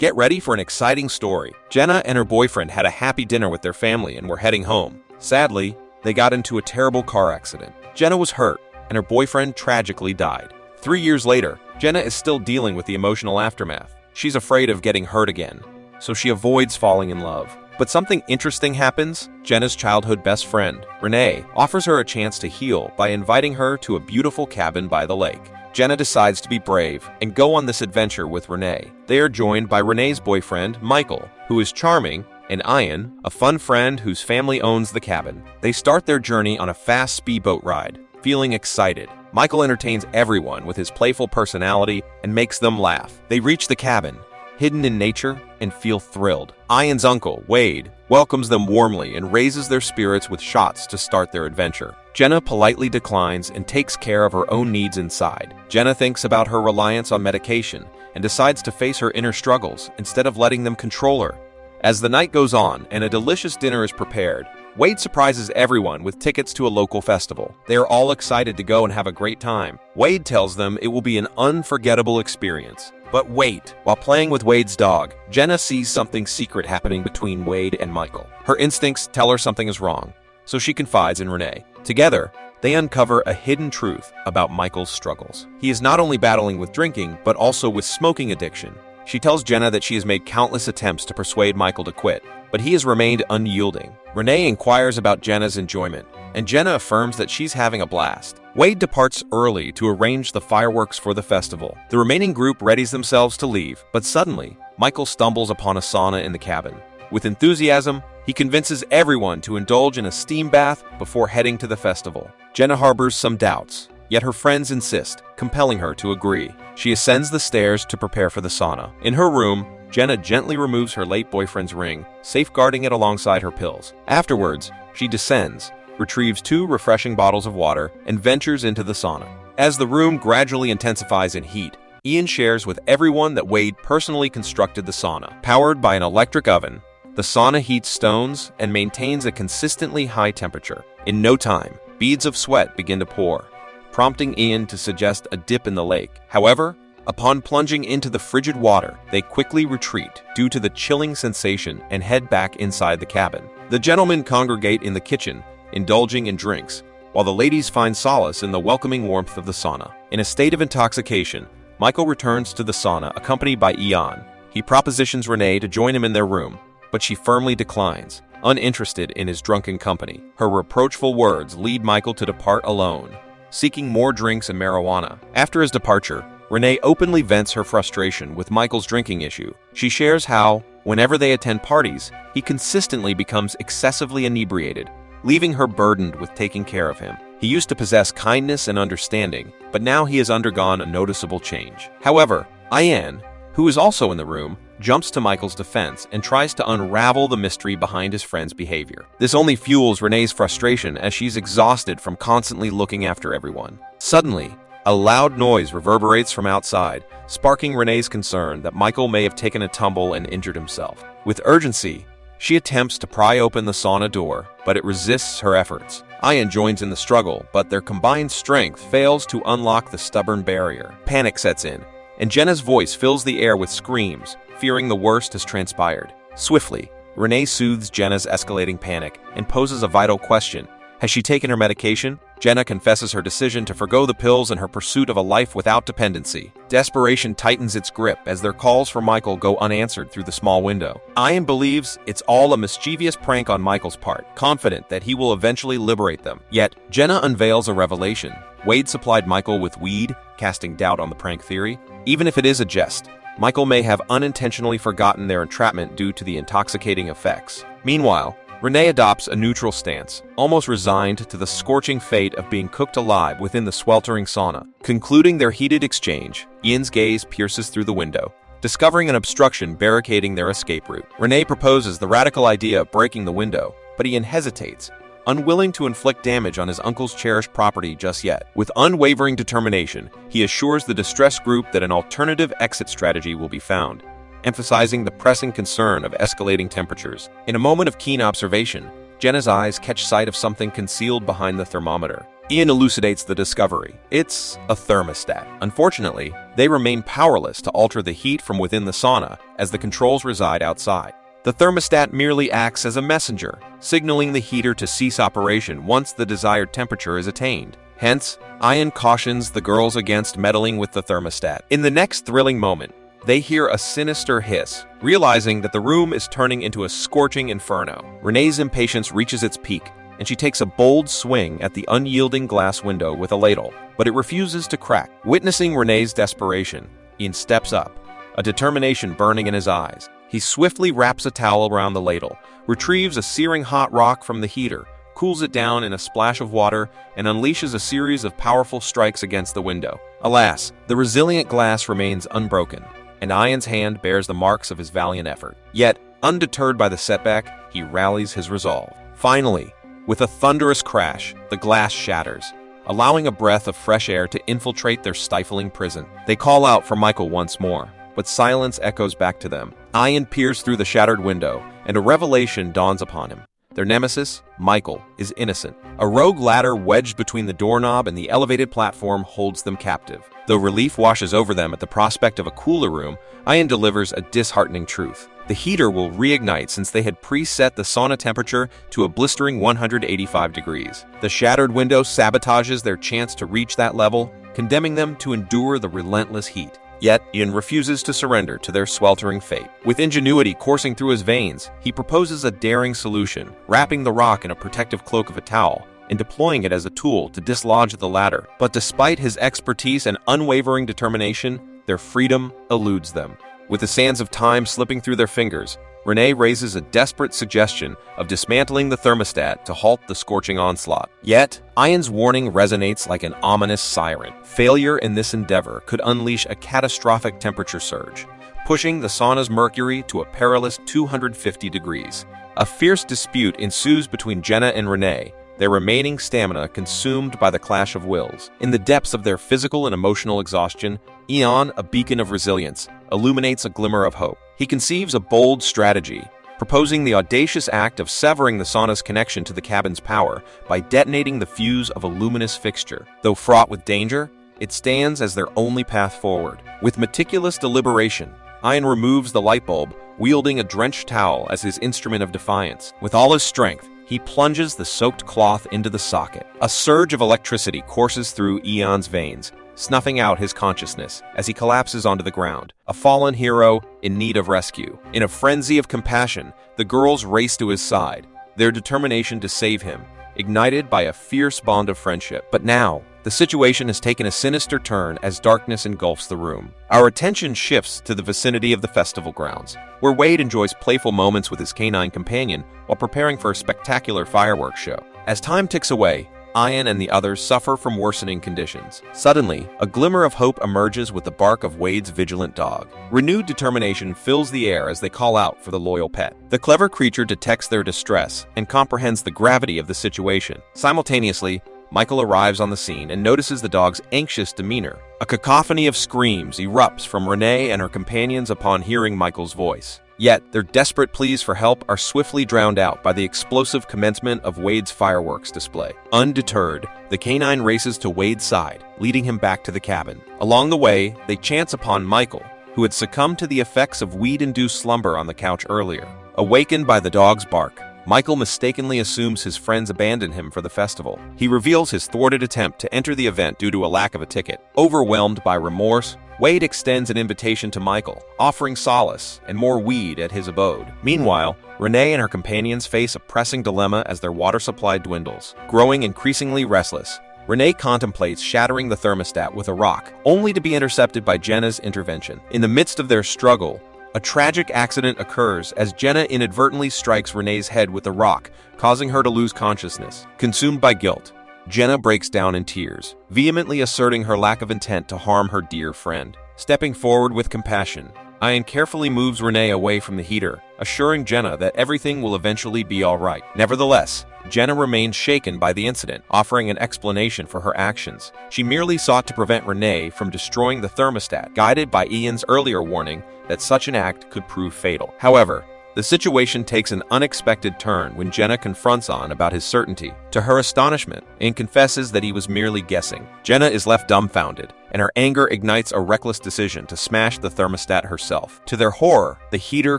Get ready for an exciting story. Jenna and her boyfriend had a happy dinner with their family and were heading home. Sadly, they got into a terrible car accident. Jenna was hurt, and her boyfriend tragically died. 3 years later, Jenna is still dealing with the emotional aftermath. She's afraid of getting hurt again, so she avoids falling in love. But something interesting happens. Jenna's childhood best friend, Renee, offers her a chance to heal by inviting her to a beautiful cabin by the lake. Jenna decides to be brave and go on this adventure with Renee. They are joined by Renee's boyfriend, Michael, who is charming, and Ian, a fun friend whose family owns the cabin. They start their journey on a fast speedboat ride, feeling excited. Michael entertains everyone with his playful personality and makes them laugh. They reach the cabin, hidden in nature, and feel thrilled. Ian's uncle, Wade, welcomes them warmly and raises their spirits with shots to start their adventure. Jenna politely declines and takes care of her own needs inside. Jenna thinks about her reliance on medication and decides to face her inner struggles instead of letting them control her. As the night goes on and a delicious dinner is prepared, Wade surprises everyone with tickets to a local festival. They are all excited to go and have a great time. Wade tells them it will be an unforgettable experience. But wait, while playing with Wade's dog, Jenna sees something secret happening between Wade and Michael. Her instincts tell her something is wrong, so she confides in Renee. Together, they uncover a hidden truth about Michael's struggles. He is not only battling with drinking, but also with smoking addiction. She tells Jenna that she has made countless attempts to persuade Michael to quit, but he has remained unyielding. Renee inquires about Jenna's enjoyment, and Jenna affirms that she's having a blast. Wade departs early to arrange the fireworks for the festival. The remaining group readies themselves to leave, but suddenly, Michael stumbles upon a sauna in the cabin. With enthusiasm, he convinces everyone to indulge in a steam bath before heading to the festival. Jenna harbors some doubts, yet her friends insist, compelling her to agree. She ascends the stairs to prepare for the sauna. In her room, Jenna gently removes her late boyfriend's ring, safeguarding it alongside her pills. Afterwards, she descends, retrieves 2 refreshing bottles of water, and ventures into the sauna. As the room gradually intensifies in heat, Ian shares with everyone that Wade personally constructed the sauna. Powered by an electric oven, the sauna heats stones and maintains a consistently high temperature. In no time, beads of sweat begin to pour, prompting Ian to suggest a dip in the lake. However, upon plunging into the frigid water, they quickly retreat due to the chilling sensation and head back inside the cabin. The gentlemen congregate in the kitchen, indulging in drinks, while the ladies find solace in the welcoming warmth of the sauna. In a state of intoxication, Michael returns to the sauna accompanied by Ian. He propositions Renee to join him in their room, but she firmly declines, uninterested in his drunken company. Her reproachful words lead Michael to depart alone, seeking more drinks and marijuana. After his departure, Renee openly vents her frustration with Michael's drinking issue. She shares how, whenever they attend parties, he consistently becomes excessively inebriated, leaving her burdened with taking care of him. He used to possess kindness and understanding, but now he has undergone a noticeable change. However, Ian, who is also in the room, jumps to Michael's defense and tries to unravel the mystery behind his friend's behavior. This only fuels Renee's frustration as she's exhausted from constantly looking after everyone. Suddenly, a loud noise reverberates from outside, sparking Renee's concern that Michael may have taken a tumble and injured himself. With urgency, she attempts to pry open the sauna door, but it resists her efforts. Ian joins in the struggle, but their combined strength fails to unlock the stubborn barrier. Panic sets in, and Jenna's voice fills the air with screams, fearing the worst has transpired. Swiftly, Renee soothes Jenna's escalating panic and poses a vital question. Has she taken her medication? Jenna confesses her decision to forgo the pills in her pursuit of a life without dependency. Desperation tightens its grip as their calls for Michael go unanswered through the small window. Ian believes it's all a mischievous prank on Michael's part, confident that he will eventually liberate them. Yet, Jenna unveils a revelation. Wade supplied Michael with weed, casting doubt on the prank theory. Even if it is a jest, Michael may have unintentionally forgotten their entrapment due to the intoxicating effects. Meanwhile, Renee adopts a neutral stance, almost resigned to the scorching fate of being cooked alive within the sweltering sauna. Concluding their heated exchange, Ian's gaze pierces through the window, discovering an obstruction barricading their escape route. Renee proposes the radical idea of breaking the window, but Ian hesitates, unwilling to inflict damage on his uncle's cherished property just yet. With unwavering determination, he assures the distressed group that an alternative exit strategy will be found, emphasizing the pressing concern of escalating temperatures. In a moment of keen observation, Jenna's eyes catch sight of something concealed behind the thermometer. Ian elucidates the discovery. It's a thermostat. Unfortunately, they remain powerless to alter the heat from within the sauna, as the controls reside outside. The thermostat merely acts as a messenger, signaling the heater to cease operation once the desired temperature is attained. Hence, Ian cautions the girls against meddling with the thermostat. In the next thrilling moment, they hear a sinister hiss, realizing that the room is turning into a scorching inferno. Renee's impatience reaches its peak, and she takes a bold swing at the unyielding glass window with a ladle, but it refuses to crack. Witnessing Renee's desperation, Ian steps up, a determination burning in his eyes. He swiftly wraps a towel around the ladle, retrieves a searing hot rock from the heater, cools it down in a splash of water, and unleashes a series of powerful strikes against the window. Alas, the resilient glass remains unbroken, and Ian's hand bears the marks of his valiant effort. Yet, undeterred by the setback, he rallies his resolve. Finally, with a thunderous crash, the glass shatters, allowing a breath of fresh air to infiltrate their stifling prison. They call out for Michael once more, but silence echoes back to them. Ian peers through the shattered window, and a revelation dawns upon him. Their nemesis, Michael, is innocent. A rogue ladder wedged between the doorknob and the elevated platform holds them captive. Though relief washes over them at the prospect of a cooler room, Ian delivers a disheartening truth. The heater will reignite since they had preset the sauna temperature to a blistering 185 degrees. The shattered window sabotages their chance to reach that level, condemning them to endure the relentless heat. Yet, Ian refuses to surrender to their sweltering fate. With ingenuity coursing through his veins, he proposes a daring solution, wrapping the rock in a protective cloak of a towel and deploying it as a tool to dislodge the ladder. But despite his expertise and unwavering determination, their freedom eludes them. With the sands of time slipping through their fingers, Renee raises a desperate suggestion of dismantling the thermostat to halt the scorching onslaught. Yet, Ian's warning resonates like an ominous siren. Failure in this endeavor could unleash a catastrophic temperature surge, pushing the sauna's mercury to a perilous 250 degrees. A fierce dispute ensues between Jenna and Renee, their remaining stamina consumed by the clash of wills. In the depths of their physical and emotional exhaustion, Ian, a beacon of resilience, illuminates a glimmer of hope. He conceives a bold strategy, proposing the audacious act of severing the sauna's connection to the cabin's power by detonating the fuse of a luminous fixture. Though fraught with danger, it stands as their only path forward. With meticulous deliberation, Ian removes the light bulb, wielding a drenched towel as his instrument of defiance. With all his strength, he plunges the soaked cloth into the socket. A surge of electricity courses through Ian's veins, snuffing out his consciousness as he collapses onto the ground, a fallen hero in need of rescue. In a frenzy of compassion, the girls race to his side, their determination to save him, ignited by a fierce bond of friendship. But now, the situation has taken a sinister turn as darkness engulfs the room. Our attention shifts to the vicinity of the festival grounds, where Wade enjoys playful moments with his canine companion while preparing for a spectacular fireworks show. As time ticks away, Ian and the others suffer from worsening conditions. Suddenly, a glimmer of hope emerges with the bark of Wade's vigilant dog. Renewed determination fills the air as they call out for the loyal pet. The clever creature detects their distress and comprehends the gravity of the situation. Simultaneously, Michael arrives on the scene and notices the dog's anxious demeanor. A cacophony of screams erupts from Renee and her companions upon hearing Michael's voice. Yet, their desperate pleas for help are swiftly drowned out by the explosive commencement of Wade's fireworks display. Undeterred, the canine races to Wade's side, leading him back to the cabin. Along the way, they chance upon Michael, who had succumbed to the effects of weed-induced slumber on the couch earlier. Awakened by the dog's bark, Michael mistakenly assumes his friends abandoned him for the festival. He reveals his thwarted attempt to enter the event due to a lack of a ticket. Overwhelmed by remorse, Wade extends an invitation to Michael, offering solace and more weed at his abode. Meanwhile, Renee and her companions face a pressing dilemma as their water supply dwindles. Growing increasingly restless, Renee contemplates shattering the thermostat with a rock, only to be intercepted by Jenna's intervention. In the midst of their struggle, a tragic accident occurs as Jenna inadvertently strikes Renee's head with a rock, causing her to lose consciousness. Consumed by guilt, Jenna breaks down in tears, vehemently asserting her lack of intent to harm her dear friend. Stepping forward with compassion, Ian carefully moves Renee away from the heater, assuring Jenna that everything will eventually be all right. Nevertheless, Jenna remains shaken by the incident, offering an explanation for her actions. She merely sought to prevent Renee from destroying the thermostat, guided by Ian's earlier warning that such an act could prove fatal. However, The situation takes an unexpected turn when Jenna confronts On about his certainty. To her astonishment, An confesses that he was merely guessing. Jenna is left dumbfounded, and her anger ignites a reckless decision to smash the thermostat herself. To their horror, the heater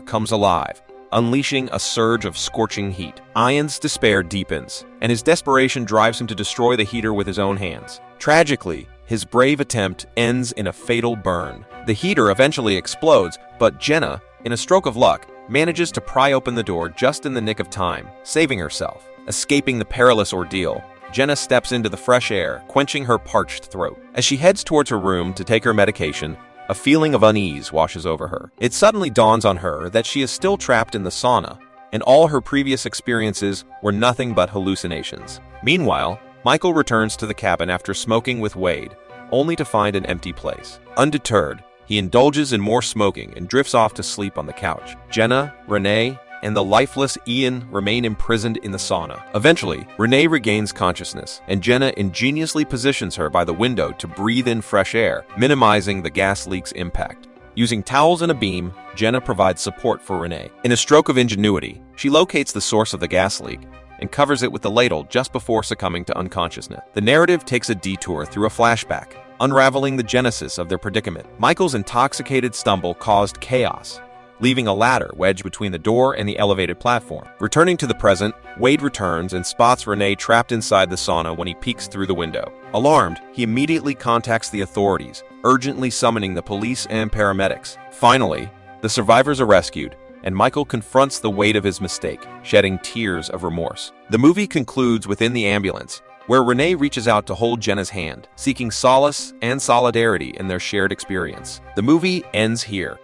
comes alive, unleashing a surge of scorching heat. Ian's despair deepens, and his desperation drives him to destroy the heater with his own hands. Tragically, his brave attempt ends in a fatal burn. The heater eventually explodes, but Jenna, in a stroke of luck, manages to pry open the door just in the nick of time, saving herself. Escaping the perilous ordeal, Jenna steps into the fresh air, quenching her parched throat. As she heads towards her room to take her medication, a feeling of unease washes over her. It suddenly dawns on her that she is still trapped in the sauna, and all her previous experiences were nothing but hallucinations. Meanwhile, Michael returns to the cabin after smoking with Wade, only to find an empty place. Undeterred, he indulges in more smoking and drifts off to sleep on the couch. Jenna, Renee, and the lifeless Ian remain imprisoned in the sauna. Eventually, Renee regains consciousness, and Jenna ingeniously positions her by the window to breathe in fresh air, minimizing the gas leak's impact. Using towels and a beam, Jenna provides support for Renee. In a stroke of ingenuity, she locates the source of the gas leak and covers it with the ladle just before succumbing to unconsciousness. The narrative takes a detour through a flashback, unraveling the genesis of their predicament. Michael's intoxicated stumble caused chaos, leaving a ladder wedged between the door and the elevated platform. Returning to the present, Wade returns and spots Renee trapped inside the sauna when he peeks through the window. Alarmed, he immediately contacts the authorities, urgently summoning the police and paramedics. Finally, the survivors are rescued, and Michael confronts the weight of his mistake, shedding tears of remorse. The movie concludes within the ambulance, where Renee reaches out to hold Jenna's hand, seeking solace and solidarity in their shared experience. The movie ends here,